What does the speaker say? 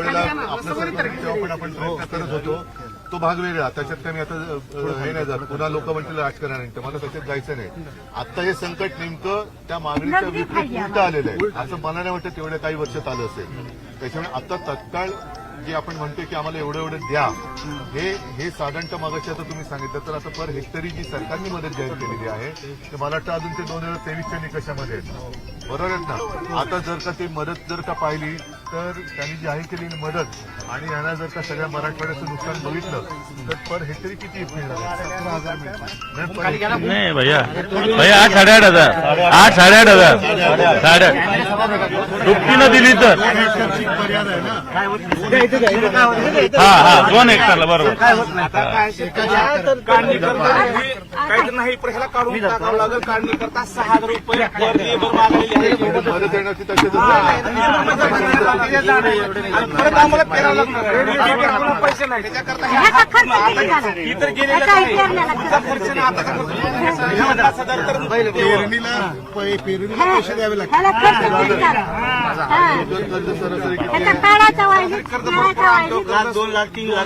त्यावेळेला आपल्या सरकारच्या पण आपण प्रयत्न करत होतो. तो भाग वेगळा, त्याच्यात काही आता हे नाही जात. पुन्हा लोक म्हणतील राजकारण आहे, मला त्याच्यात जायचं नाही. आता हे संकट नेमकं त्या मागणीच्या विपरीत उलटं आलेलं आहे, असं मला नाही वाटतं तेवढ्या काही वर्षात आलं असेल. त्याच्यामुळे आता तत्काळ जे आपण म्हणतोय की आम्हाला एवढं एवढं द्या, हे साधारणतः मागाशी आता तुम्ही सांगितलं तर आता पर हेक्टरी जी सरकारने मदत जाहीर केलेली आहे ते मला वाटतं अजून ते 2023च्या निकषामध्ये बरोबर आहेत ना. आता जर का ती मदत जर का पाहिली तर त्यांनी जाहीर केलेली मदत आणि यांना जर का सगळ्या मराठवाड्याचं नुकसान बघितलं तर पर हेक्टरी किती मिळणार? 17,000 मिळणार नाही भैया 8,500 8,500 दुपटीनं दिली तर हा 2 हेक्टरला बरोबर काहीच नाही पण ह्याला काढून टाकावं लागेल. काढणी करता 6,000 रुपये मदत येण्याची तशी परत आम्हाला फिरावं लागणार. पैसे नाही त्याच्याकरता इतर गेलेला खर्च ना आता पेरणीला पैसे द्यावे लागतात. सरासरी 2 लाख 3 लाख